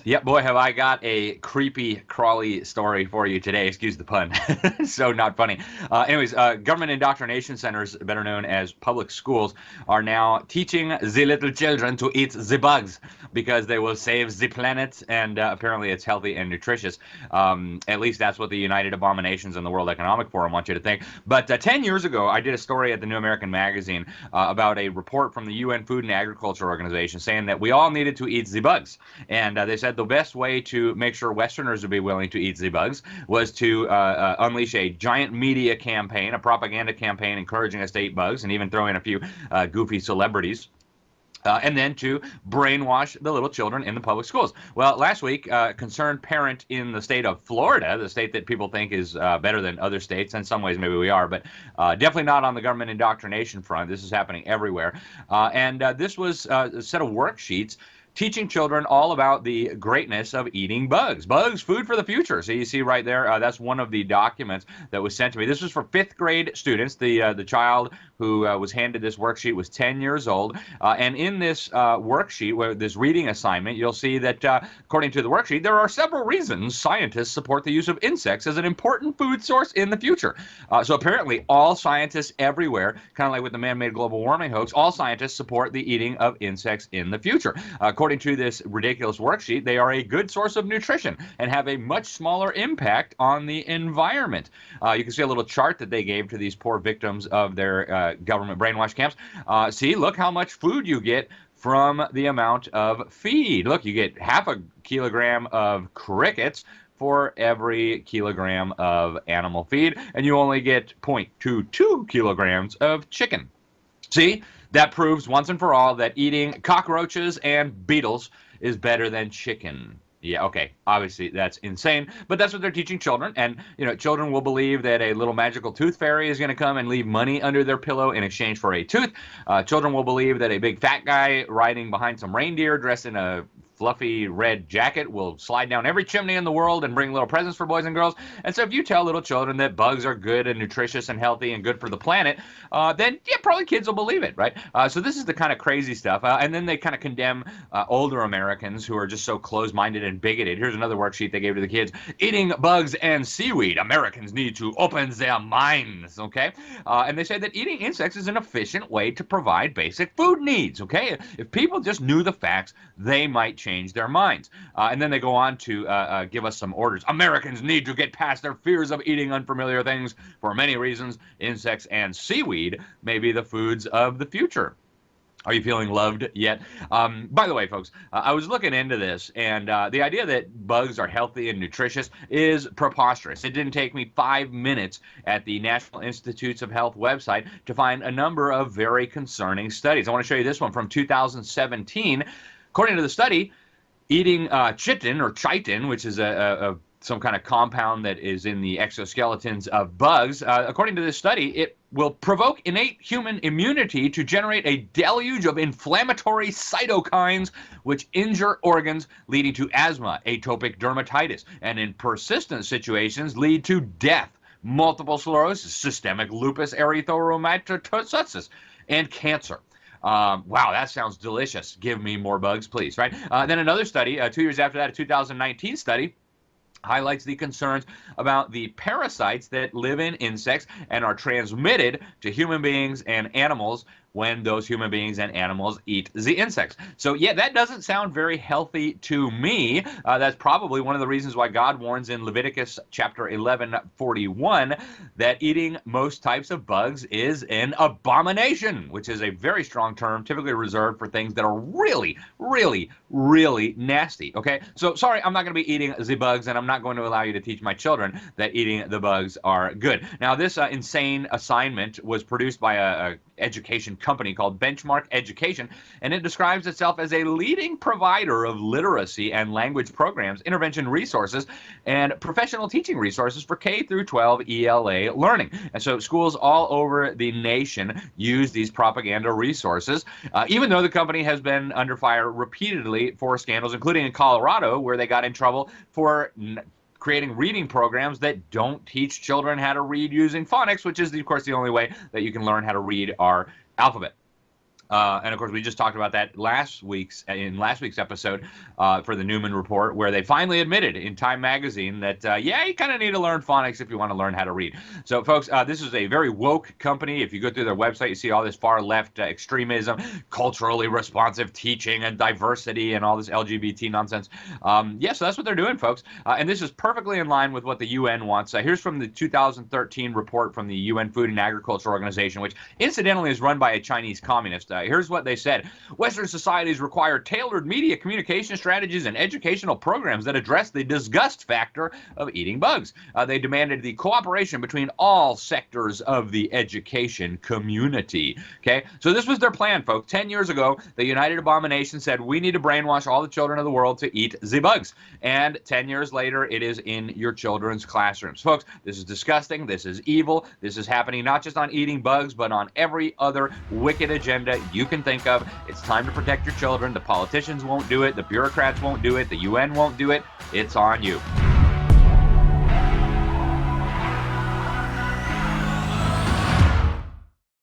Yeah, boy, have I got a creepy, crawly story for you today. Excuse the pun. So not funny. Government indoctrination centers, better known as public schools, are now teaching the little children to eat the bugs because they will save the planet, and apparently it's healthy and nutritious. At least that's what the United Abominations and the World Economic Forum want you to think. But 10 years ago, I did a story at the New American Magazine about a report from the UN Food and Agriculture Organization saying that we all needed to eat the bugs. And they said the best way to make sure Westerners would be willing to eat the bugs was to unleash a giant media campaign, a propaganda campaign encouraging us to eat bugs, and even throw in a few goofy celebrities. And then to brainwash the little children in the public schools. Well, last week, a concerned parent in the state of Florida, the state that people think is better than other states, in some ways maybe we are, but definitely not on the government indoctrination front. This is happening everywhere. This was a set of worksheets teaching children all about the greatness of eating bugs. Bugs, food for the future. So you see right there, that's one of the documents that was sent to me. This was for fifth grade students. The child who was handed this worksheet was 10 years old. And in this worksheet, where this reading assignment, you'll see that according to the worksheet, there are several reasons scientists support the use of insects as an important food source in the future. So apparently all scientists everywhere, kind of like with the man-made global warming hoax, all scientists support the eating of insects in the future. According to this ridiculous worksheet, they are a good source of nutrition and have a much smaller impact on the environment. You can see a little chart that they gave to these poor victims of their government brainwash camps. See, look how much food you get from the amount of feed. Look, you get half a kilogram of crickets for every kilogram of animal feed, and you only get 0.22 kilograms of chicken. See, that proves once and for all that eating cockroaches and beetles is better than chicken. Yeah, okay. Obviously, that's insane, but that's what they're teaching children. And, children will believe that a little magical tooth fairy is going to come and leave money under their pillow in exchange for a tooth. Children will believe that a big fat guy riding behind some reindeer dressed in a fluffy red jacket will slide down every chimney in the world and bring little presents for boys and girls. And so if you tell little children that bugs are good and nutritious and healthy and good for the planet, then yeah, probably kids will believe it, right? So this is the kind of crazy stuff. And then they kind of condemn older Americans who are just so closed-minded and bigoted. Here's another worksheet they gave to the kids. Eating bugs and seaweed. Americans need to open their minds, okay? And they say that eating insects is an efficient way to provide basic food needs, okay? If people just knew the facts, they might change their minds. And then they go on to give us some orders. Americans need to get past their fears of eating unfamiliar things for many reasons. Insects and seaweed may be the foods of the future. Are you feeling loved yet? By the way, folks, I was looking into this, and the idea that bugs are healthy and nutritious is preposterous. It didn't take me 5 minutes at the National Institutes of Health website to find a number of very concerning studies. I want to show you this one from 2017. According to the study, eating chitin or chitin, which is some kind of compound that is in the exoskeletons of bugs, according to this study, it will provoke innate human immunity to generate a deluge of inflammatory cytokines which injure organs, leading to asthma, atopic dermatitis, and in persistent situations lead to death, multiple sclerosis, systemic lupus erythematosus, and cancer. Wow, that sounds delicious. Give me more bugs, please, right? Then another study, 2 years after that, a 2019 study, highlights the concerns about the parasites that live in insects and are transmitted to human beings and animals when those human beings and animals eat the insects. So yeah, that doesn't sound very healthy to me. That's probably one of the reasons why God warns in Leviticus chapter 11:41 that eating most types of bugs is an abomination, which is a very strong term typically reserved for things that are really, really, really nasty. Okay, so sorry, I'm not going to be eating the bugs, and I'm not going to allow you to teach my children that eating the bugs are good. Now, this insane assignment was produced by a education company called Benchmark Education, and it describes itself as a leading provider of literacy and language programs, intervention resources, and professional teaching resources for K through 12 ELA learning. And so schools all over the nation use these propaganda resources, even though the company has been under fire repeatedly for scandals, including in Colorado, where they got in trouble for creating reading programs that don't teach children how to read using phonics, which is, of course, the only way that you can learn how to read our alphabet. And of course, we just talked about that in last week's episode for the Newman Report, where they finally admitted in Time Magazine that, yeah, you kind of need to learn phonics if you want to learn how to read. So, folks, this is a very woke company. If you go through their website, you see all this far left extremism, culturally responsive teaching, and diversity, and all this LGBT nonsense. Yeah, so that's what they're doing, folks. And this is perfectly in line with what the UN wants. Here's from the 2013 report from the UN Food and Agriculture Organization, which incidentally is run by a Chinese communist. Here's what they said. Western societies require tailored media communication strategies and educational programs that address the disgust factor of eating bugs. They demanded the cooperation between all sectors of the education community. Okay, so this was their plan, folks. 10 years ago, the United Abomination said, we need to brainwash all the children of the world to eat the bugs. And 10 years later, it is in your children's classrooms. Folks, this is disgusting. This is evil. This is happening not just on eating bugs, but on every other wicked agenda you can think of. It's time to protect your children. The politicians won't do it. The bureaucrats won't do it. The UN won't do it. It's on you.